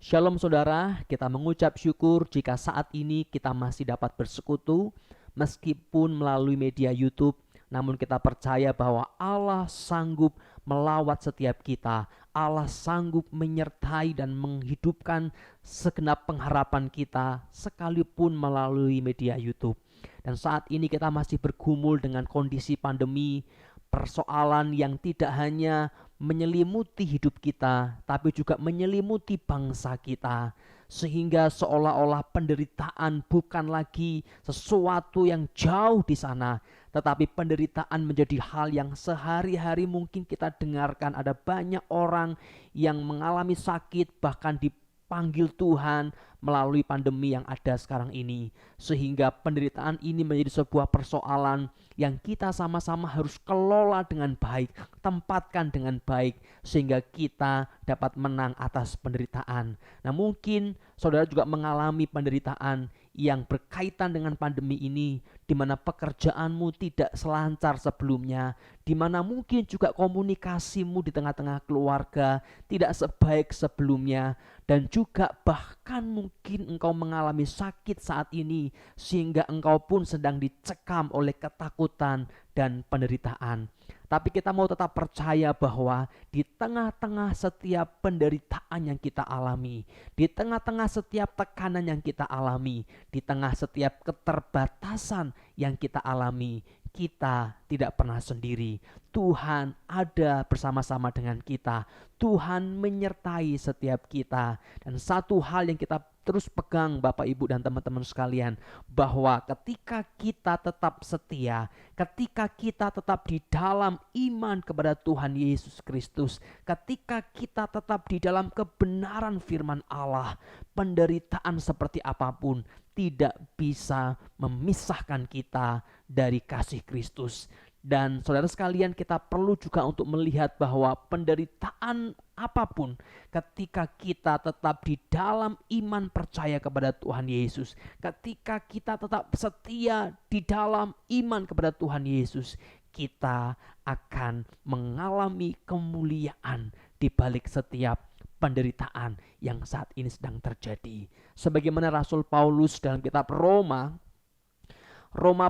Shalom saudara, kita mengucap syukur jika saat ini kita masih dapat bersekutu meskipun melalui media YouTube. Namun kita percaya bahwa Allah sanggup melawat setiap kita. Allah sanggup menyertai dan menghidupkan segenap pengharapan kita sekalipun melalui media YouTube. Dan saat ini kita masih bergumul dengan kondisi pandemi, persoalan yang tidak hanya menyelimuti hidup kita, tapi juga menyelimuti bangsa kita, sehingga seolah-olah penderitaan bukan lagi sesuatu yang jauh di sana, tetapi penderitaan menjadi hal yang sehari-hari mungkin kita dengarkan. Ada banyak orang yang mengalami sakit, bahkan dipanggil Tuhan melalui pandemi yang ada sekarang ini, sehingga penderitaan ini menjadi sebuah persoalan yang kita sama-sama harus kelola dengan baik, tempatkan dengan baik, sehingga kita dapat menang atas penderitaan. Nah, mungkin saudara juga mengalami penderitaan yang berkaitan dengan pandemi ini, di mana pekerjaanmu tidak selancar sebelumnya, di mana mungkin juga komunikasimu di tengah-tengah keluarga tidak sebaik sebelumnya, dan juga bahkan mungkin engkau mengalami sakit saat ini, sehingga engkau pun sedang dicekam oleh ketakutan dan penderitaan. Tapi kita mau tetap percaya bahwa di tengah-tengah setiap penderitaan yang kita alami, di tengah-tengah setiap tekanan yang kita alami, di tengah setiap keterbatasan yang kita alami, kita tidak pernah sendiri. Tuhan ada bersama-sama dengan kita. Tuhan menyertai setiap kita. Dan satu hal yang kita terus pegang Bapak Ibu dan teman-teman sekalian, bahwa ketika kita tetap setia, ketika kita tetap di dalam iman kepada Tuhan Yesus Kristus, ketika kita tetap di dalam kebenaran firman Allah, penderitaan seperti apapun tidak bisa memisahkan kita dari kasih Kristus. Dan saudara sekalian, kita perlu juga untuk melihat bahwa penderitaan apapun, ketika kita tetap di dalam iman percaya kepada Tuhan Yesus, ketika kita tetap setia di dalam iman kepada Tuhan Yesus, kita akan mengalami kemuliaan di balik setiap penderitaan yang saat ini sedang terjadi. Sebagaimana Rasul Paulus dalam kitab Roma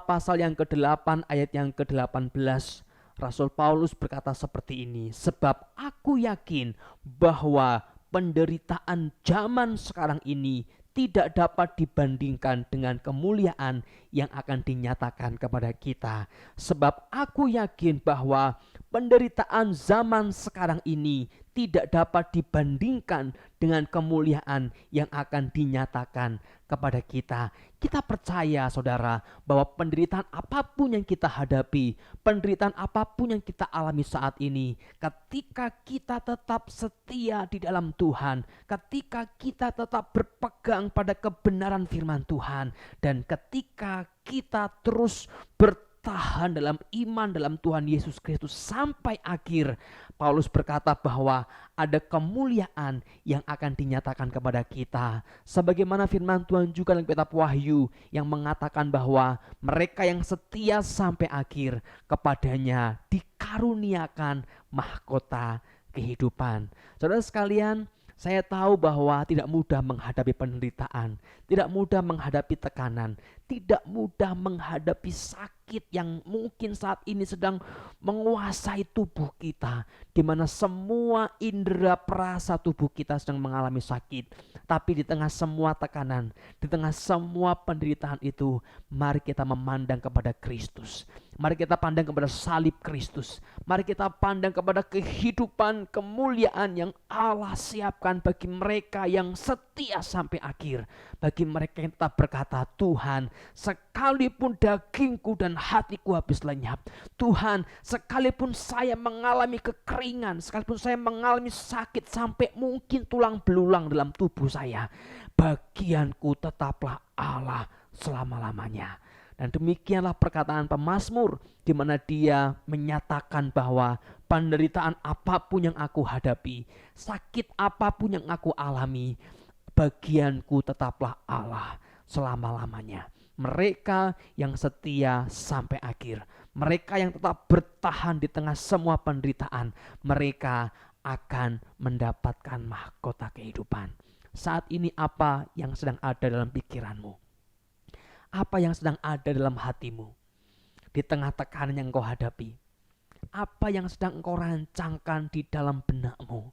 pasal yang ke-8 ayat yang ke-18, Rasul Paulus berkata seperti ini, sebab aku yakin bahwa penderitaan zaman sekarang ini tidak dapat dibandingkan dengan kemuliaan yang akan dinyatakan kepada kita. Sebab aku yakin bahwa penderitaan zaman sekarang ini tidak dapat dibandingkan dengan kemuliaan yang akan dinyatakan kepada kita. Kita percaya saudara bahwa penderitaan apapun yang kita hadapi, penderitaan apapun yang kita alami saat ini, ketika kita tetap setia di dalam Tuhan, ketika kita tetap berpegang pada kebenaran firman Tuhan, dan ketika kita terus bertahan dalam iman dalam Tuhan Yesus Kristus sampai akhir, Paulus berkata bahwa ada kemuliaan yang akan dinyatakan kepada kita. Sebagaimana firman Tuhan juga dalam kitab Wahyu yang mengatakan bahwa mereka yang setia sampai akhir, kepadanya dikaruniakan mahkota kehidupan. Saudara sekalian, saya tahu bahwa tidak mudah menghadapi penderitaan, tidak mudah menghadapi tekanan, tidak mudah menghadapi sakit yang mungkin saat ini sedang menguasai tubuh kita, di mana semua indera perasa tubuh kita sedang mengalami sakit. Tapi di tengah semua tekanan, di tengah semua penderitaan itu, mari kita memandang kepada Kristus. Mari kita pandang kepada salib Kristus. Mari kita pandang kepada kehidupan kemuliaan yang Allah siapkan bagi mereka yang setia sampai akhir. Bagi mereka yang tetap berkata, Tuhan, sekalipun dagingku dan hatiku habis lenyap, Tuhan, sekalipun saya mengalami kekeringan, sekalipun saya mengalami sakit sampai mungkin tulang belulang dalam tubuh saya, bagianku tetaplah Allah selama-lamanya. Dan demikianlah perkataan pemazmur, di mana dia menyatakan bahwa penderitaan apapun yang aku hadapi, sakit apapun yang aku alami, bagianku tetaplah Allah selama-lamanya. Mereka yang setia sampai akhir, mereka yang tetap bertahan di tengah semua penderitaan, mereka akan mendapatkan mahkota kehidupan. Saat ini apa yang sedang ada dalam pikiranmu? Apa yang sedang ada dalam hatimu? Di tengah tekanan yang engkau hadapi, apa yang sedang engkau rancangkan di dalam benakmu?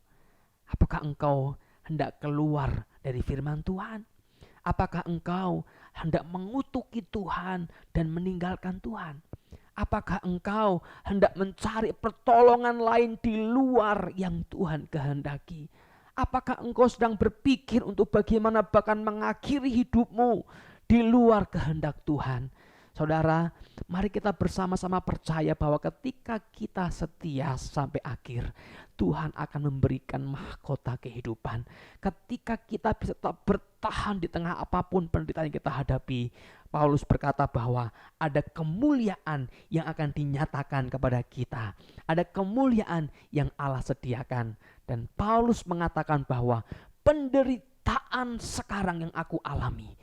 Apakah engkau hendak keluar dari firman Tuhan? Apakah engkau hendak mengutuki Tuhan dan meninggalkan Tuhan? Apakah engkau hendak mencari pertolongan lain di luar yang Tuhan kehendaki? Apakah engkau sedang berpikir untuk bagaimana bahkan mengakhiri hidupmu di luar kehendak Tuhan? Saudara, mari kita bersama-sama percaya bahwa ketika kita setia sampai akhir, Tuhan akan memberikan mahkota kehidupan. Ketika kita bisa tetap bertahan di tengah apapun penderitaan yang kita hadapi, Paulus berkata bahwa ada kemuliaan yang akan dinyatakan kepada kita. Ada kemuliaan yang Allah sediakan. Dan Paulus mengatakan bahwa penderitaan sekarang yang aku alami,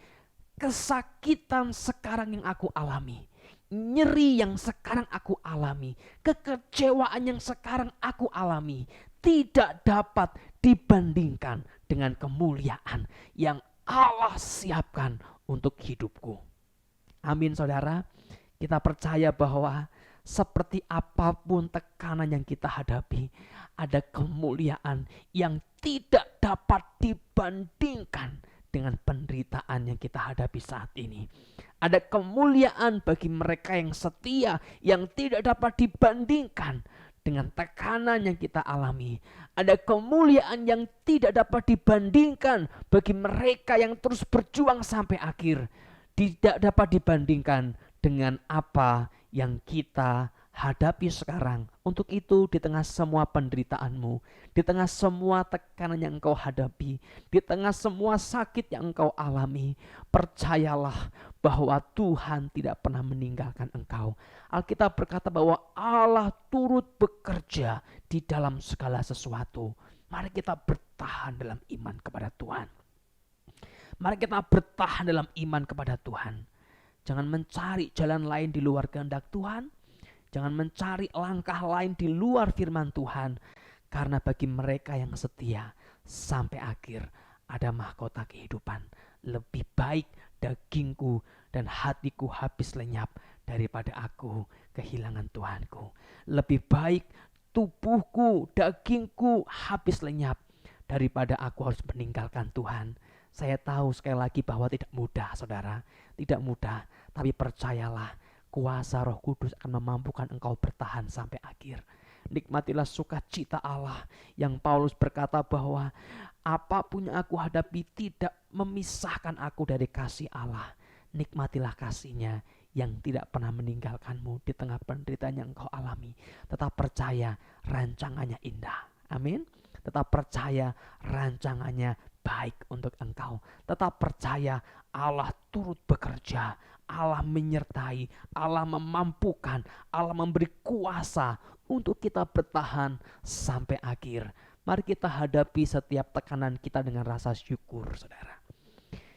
kesakitan sekarang yang aku alami, nyeri yang sekarang aku alami, kekecewaan yang sekarang aku alami, tidak dapat dibandingkan dengan kemuliaan yang Allah siapkan untuk hidupku. Amin saudara, kita percaya bahwa seperti apapun tekanan yang kita hadapi, ada kemuliaan yang tidak dapat dibandingkan dengan penderitaan yang kita hadapi saat ini. Ada kemuliaan bagi mereka yang setia yang tidak dapat dibandingkan dengan tekanan yang kita alami. Ada kemuliaan yang tidak dapat dibandingkan bagi mereka yang terus berjuang sampai akhir. Tidak dapat dibandingkan dengan apa yang kita hadapi sekarang. Untuk itu di tengah semua penderitaanmu, di tengah semua tekanan yang engkau hadapi, di tengah semua sakit yang engkau alami, percayalah bahwa Tuhan tidak pernah meninggalkan engkau. Alkitab berkata bahwa Allah turut bekerja di dalam segala sesuatu. Mari kita bertahan dalam iman kepada Tuhan. Mari kita bertahan dalam iman kepada Tuhan. Jangan mencari jalan lain di luar kehendak Tuhan. Jangan mencari langkah lain di luar firman Tuhan. Karena bagi mereka yang setia sampai akhir ada mahkota kehidupan. Lebih baik dagingku dan hatiku habis lenyap daripada aku kehilangan Tuhanku. Lebih baik tubuhku, dagingku habis lenyap daripada aku harus meninggalkan Tuhan. Saya tahu sekali lagi bahwa tidak mudah saudara. Tidak mudah, tapi percayalah, kuasa Roh Kudus akan memampukan engkau bertahan sampai akhir. Nikmatilah sukacita Allah yang Paulus berkata bahwa apapun yang aku hadapi tidak memisahkan aku dari kasih Allah. Nikmatilah kasih-Nya yang tidak pernah meninggalkanmu di tengah penderitaan yang engkau alami. Tetap percaya rancangannya indah. Amin. Tetap percaya rancangannya baik untuk engkau. Tetap percaya Allah turut bekerja. Allah menyertai, Allah memampukan, Allah memberi kuasa untuk kita bertahan sampai akhir. Mari kita hadapi setiap tekanan kita dengan rasa syukur, saudara.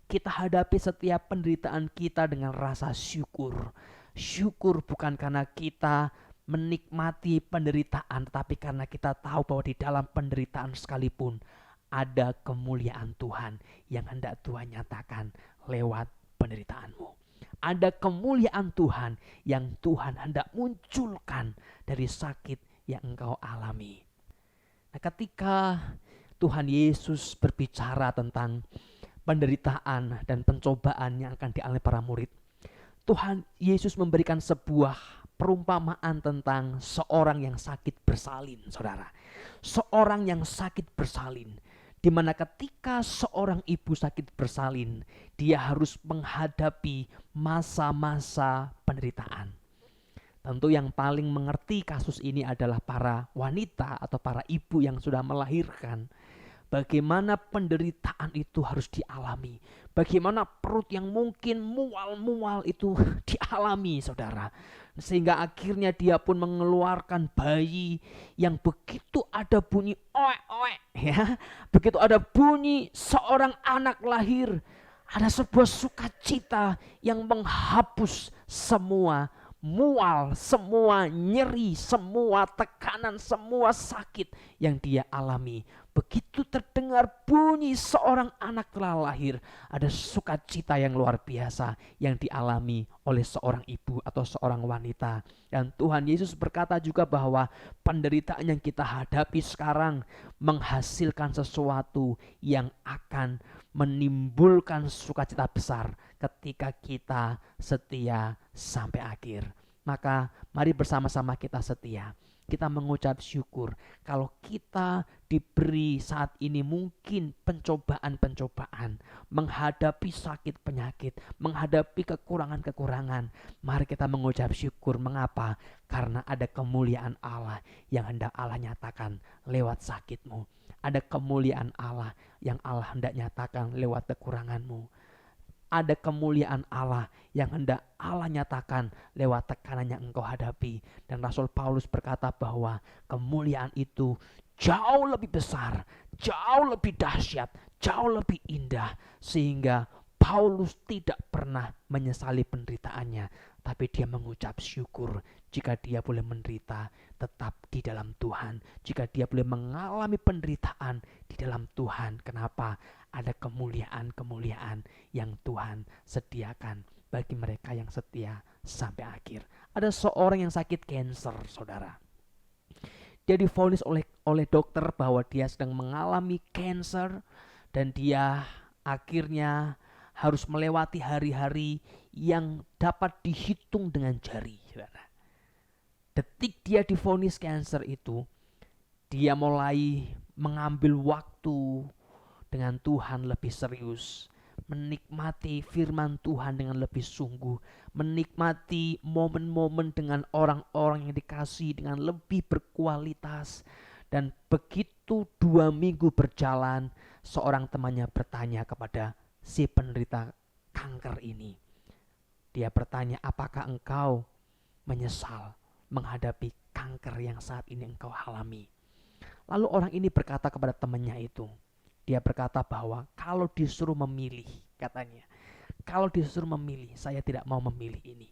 Kita hadapi setiap penderitaan kita dengan rasa syukur. Syukur bukan karena kita menikmati penderitaan, tetapi karena kita tahu bahwa di dalam penderitaan sekalipun ada kemuliaan Tuhan yang hendak Tuhan nyatakan lewat penderitaanmu. Ada kemuliaan Tuhan yang Tuhan hendak munculkan dari sakit yang engkau alami. Nah, ketika Tuhan Yesus berbicara tentang penderitaan dan pencobaan yang akan dialami para murid, Tuhan Yesus memberikan sebuah perumpamaan tentang seorang yang sakit bersalin, saudara. Seorang yang sakit bersalin, di mana ketika seorang ibu sakit bersalin, dia harus menghadapi masa-masa penderitaan. Tentu yang paling mengerti kasus ini adalah para wanita atau para ibu yang sudah melahirkan. Bagaimana penderitaan itu harus dialami. Bagaimana perut yang mungkin mual-mual itu dialami, saudara. Sehingga akhirnya dia pun mengeluarkan bayi yang begitu ada bunyi oek-oek, ya. Begitu ada bunyi seorang anak lahir, ada sebuah sukacita yang menghapus semua mual, semua nyeri, semua tekanan, semua sakit yang dia alami. Begitu terdengar bunyi seorang anak telah lahir, ada sukacita yang luar biasa yang dialami oleh seorang ibu atau seorang wanita. Dan Tuhan Yesus berkata juga bahwa penderitaan yang kita hadapi sekarang menghasilkan sesuatu yang akan menimbulkan sukacita besar ketika kita setia sampai akhir. Maka mari bersama-sama kita setia. Kita mengucap syukur kalau kita diberi saat ini mungkin pencobaan-pencobaan, menghadapi sakit penyakit, menghadapi kekurangan-kekurangan. Mari kita mengucap syukur. Mengapa? Karena ada kemuliaan Allah yang hendak Allah nyatakan lewat sakitmu. Ada kemuliaan Allah yang Allah hendak nyatakan lewat kekuranganmu. Ada kemuliaan Allah yang hendak Allah nyatakan lewat tekanan yang engkau hadapi. Dan Rasul Paulus berkata bahwa kemuliaan itu jauh lebih besar, jauh lebih dahsyat, jauh lebih indah. Sehingga Paulus tidak pernah menyesali penderitaannya, tapi dia mengucap syukur jika dia boleh menderita tetap di dalam Tuhan. Jika dia boleh mengalami penderitaan di dalam Tuhan. Kenapa? Ada kemuliaan-kemuliaan yang Tuhan sediakan bagi mereka yang setia sampai akhir. Ada seorang yang sakit kanker, saudara. Dia divonis oleh dokter bahwa dia sedang mengalami kanker dan dia akhirnya harus melewati hari-hari yang dapat dihitung dengan jari, saudara. Detik dia divonis kanker itu, dia mulai mengambil waktu dengan Tuhan lebih serius, menikmati firman Tuhan dengan lebih sungguh, menikmati momen-momen dengan orang-orang yang dikasihi dengan lebih berkualitas. Dan begitu 2 minggu berjalan, seorang temannya bertanya kepada si penderita kanker ini. Dia bertanya, apakah engkau menyesal menghadapi kanker yang saat ini engkau alami? Lalu orang ini berkata kepada temannya itu, dia berkata bahwa kalau disuruh memilih, katanya, kalau disuruh memilih, saya tidak mau memilih ini.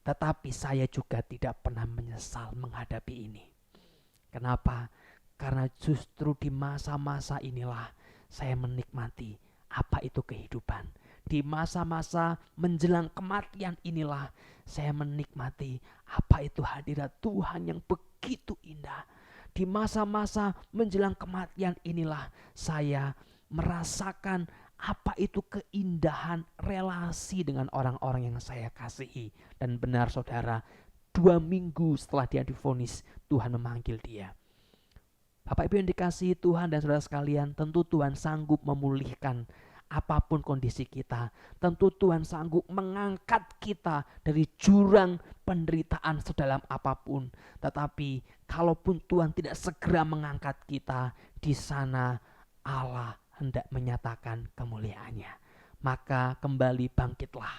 Tetapi saya juga tidak pernah menyesal menghadapi ini. Kenapa? Karena justru di masa-masa inilah saya menikmati apa itu kehidupan. Di masa-masa menjelang kematian inilah saya menikmati apa itu hadirat Tuhan yang begitu indah. Di masa-masa menjelang kematian inilah saya merasakan apa itu keindahan relasi dengan orang-orang yang saya kasihi. Dan benar saudara, 2 minggu setelah dia divonis, Tuhan memanggil dia. Bapak Ibu yang dikasihi Tuhan dan saudara sekalian, tentu Tuhan sanggup memulihkan apapun kondisi kita. Tentu Tuhan sanggup mengangkat kita dari jurang penderitaan sedalam apapun. Tetapi kalaupun Tuhan tidak segera mengangkat kita, di sana Allah hendak menyatakan kemuliaannya. Maka kembali bangkitlah,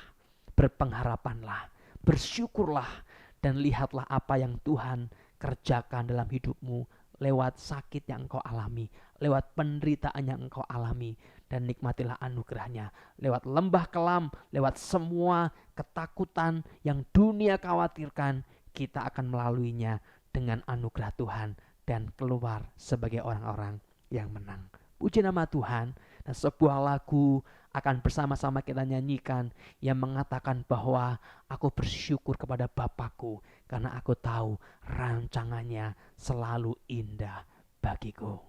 berpengharapanlah, bersyukurlah, dan lihatlah apa yang Tuhan kerjakan dalam hidupmu lewat sakit yang engkau alami, lewat penderitaan yang engkau alami. Dan nikmatilah anugerahnya lewat lembah kelam, lewat semua ketakutan yang dunia khawatirkan. Kita akan melaluinya dengan anugerah Tuhan dan keluar sebagai orang-orang yang menang. Puji nama Tuhan. Dan sebuah lagu akan bersama-sama kita nyanyikan yang mengatakan bahwa aku bersyukur kepada Bapakku karena aku tahu rancangannya selalu indah bagiku.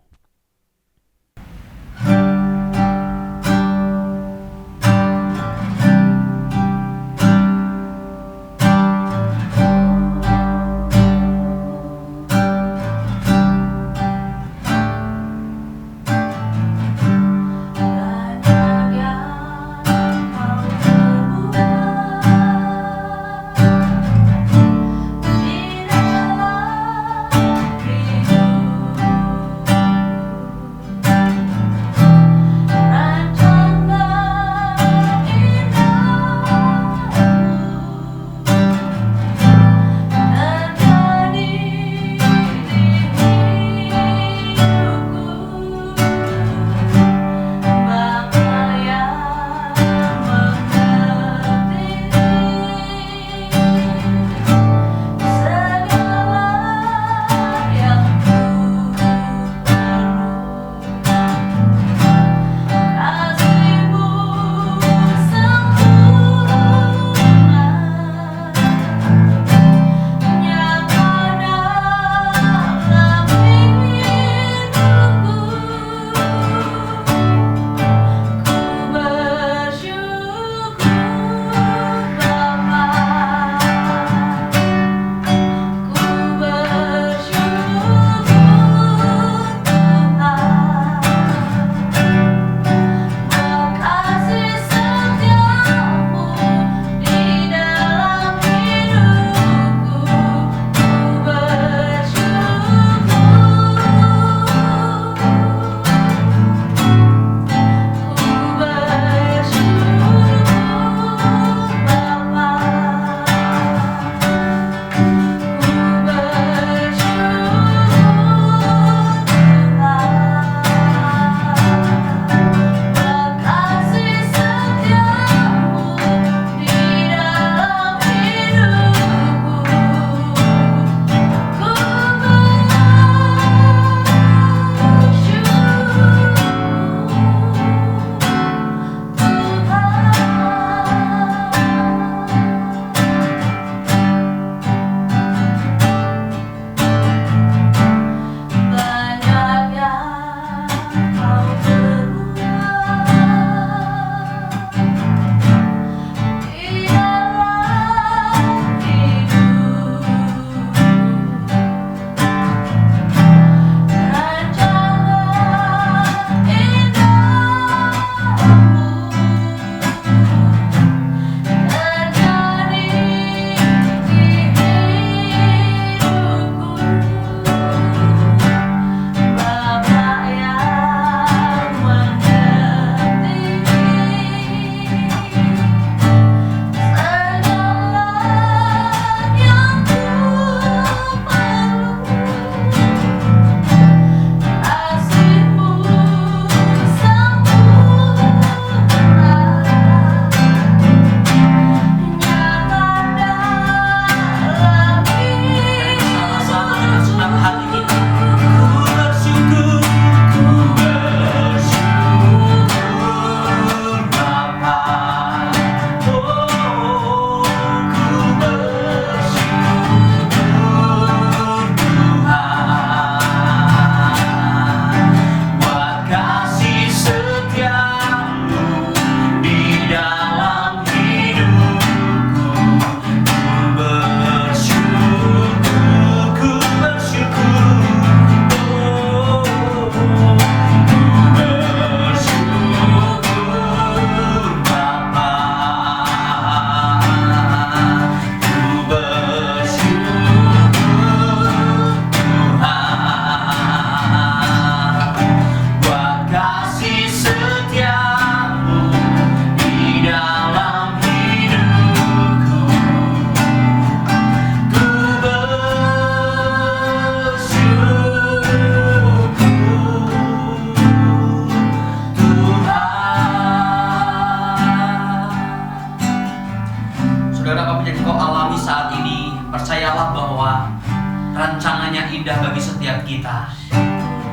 yang indah bagi setiap kita.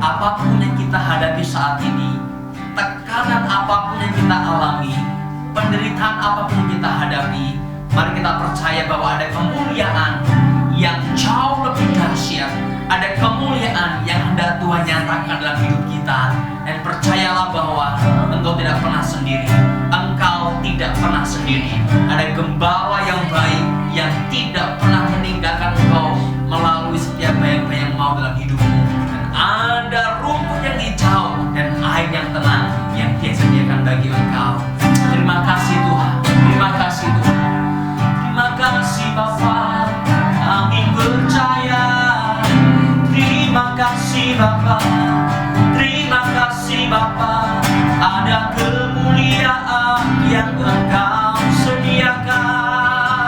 Apapun yang kita hadapi saat ini, tekanan apapun yang kita alami, penderitaan apapun yang kita hadapi, mari kita percaya bahwa ada kemuliaan yang jauh lebih dahsyat, ada kemuliaan yang hendak Tuhan nyatakan dalam hidup kita. Dan percayalah bahwa engkau tidak pernah sendiri. Engkau tidak pernah sendiri. Ada gembala yang baik yang tidak pernah meninggalkan engkau melalui setiap bayang-bayang mau dalam hidupmu. Dan ada rumput yang hijau dan air yang tenang yang Dia sediakan bagi engkau. Terima kasih Tuhan. Terima kasih Tuhan. Terima kasih Bapa, kami percaya. Terima kasih Bapa. Terima kasih Bapa, ada kemuliaan yang Engkau sediakan.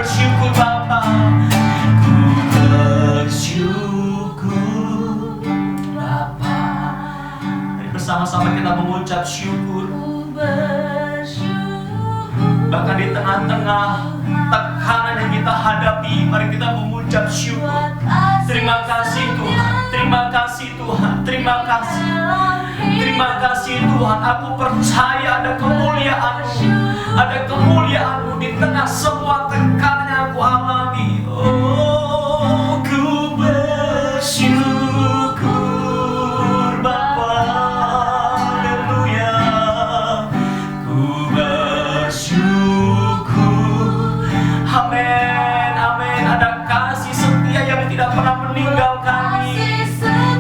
bersyukur Bapa. Ku bersyukur Bapa. Mari bersama-sama kita mengucap syukur. Bahkan di tengah-tengah tekanan yang kita hadapi, mari kita mengucap syukur. Terima kasih Tuhan, terima kasih Tuhan, terima kasih. Terima kasih Tuhan, aku percaya ada kemuliaan-Mu. Ada kemuliaan-Mu di tengah semua tekanan yang aku alami. Oh, ku bersyukur Bapa. Haleluya. Ku bersyukur. Amin, amin. Ada kasih setia yang tidak pernah meninggalkan kami,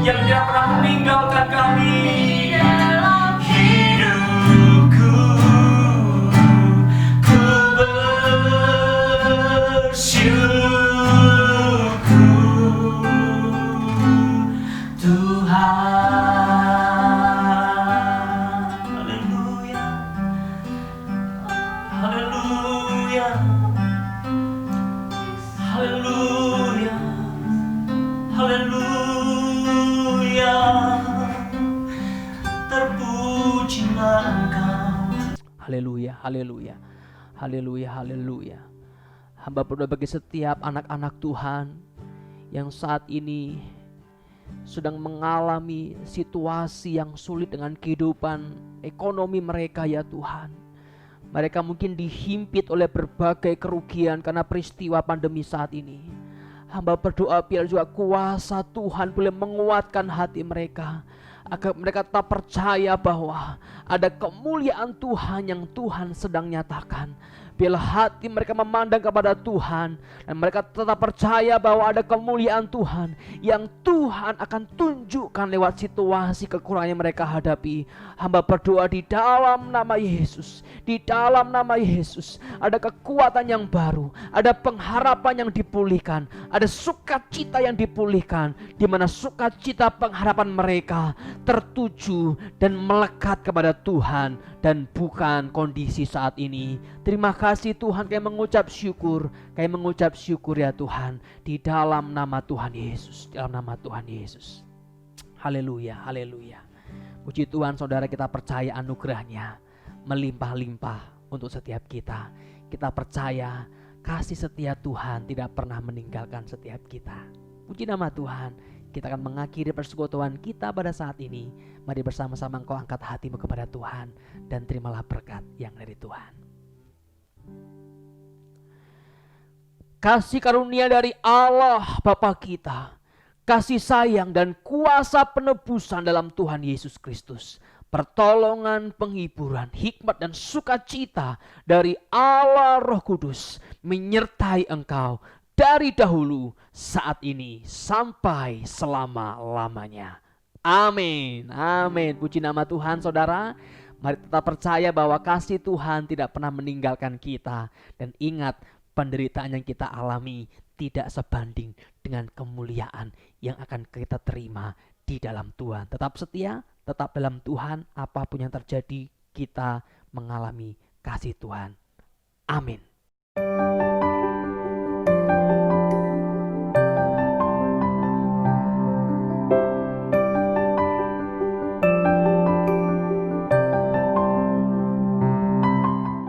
yang tidak pernah meninggalkan kami. Haleluya, haleluya, haleluya, haleluya. Hamba berdoa bagi setiap anak-anak Tuhan yang saat ini sedang mengalami situasi yang sulit dengan kehidupan ekonomi mereka ya Tuhan. Mereka mungkin dihimpit oleh berbagai kerugian karena peristiwa pandemi saat ini. Hamba berdoa biar juga kuasa Tuhan boleh menguatkan hati mereka, agar mereka tetap percaya bahwa ada kemuliaan Tuhan yang Tuhan sedang nyatakan. Bila hati mereka memandang kepada Tuhan dan mereka tetap percaya bahwa ada kemuliaan Tuhan yang Tuhan akan tunjukkan lewat situasi kekurangan yang mereka hadapi. Hamba berdoa di dalam nama Yesus, di dalam nama Yesus, ada kekuatan yang baru, ada pengharapan yang dipulihkan, ada sukacita yang dipulihkan, di mana sukacita pengharapan mereka tertuju dan melekat kepada Tuhan dan bukan kondisi saat ini. Terima kasih Tuhan, kami mengucap syukur, ya Tuhan, di dalam nama Tuhan Yesus, di dalam nama Tuhan Yesus. Haleluya, haleluya. Puji Tuhan, saudara, kita percaya anugerahnya melimpah-limpah untuk setiap kita. Kita percaya kasih setia Tuhan tidak pernah meninggalkan setiap kita. Puji nama Tuhan. Kita akan mengakhiri persekutuan kita pada saat ini. Mari bersama-sama engkau angkat hatimu kepada Tuhan dan terimalah berkat yang dari Tuhan. Kasih karunia dari Allah Bapa kita, kasih sayang dan kuasa penebusan dalam Tuhan Yesus Kristus, pertolongan, penghiburan, hikmat dan sukacita dari Allah Roh Kudus menyertai engkau dari dahulu, saat ini, sampai selama-lamanya. Amin, amin. Puji nama Tuhan, saudara. Mari tetap percaya bahwa kasih Tuhan tidak pernah meninggalkan kita. Dan ingat, penderitaan yang kita alami tidak sebanding dengan kemuliaan yang akan kita terima di dalam Tuhan. Tetap setia, tetap dalam Tuhan. Apapun yang terjadi, kita mengalami kasih Tuhan. Amin.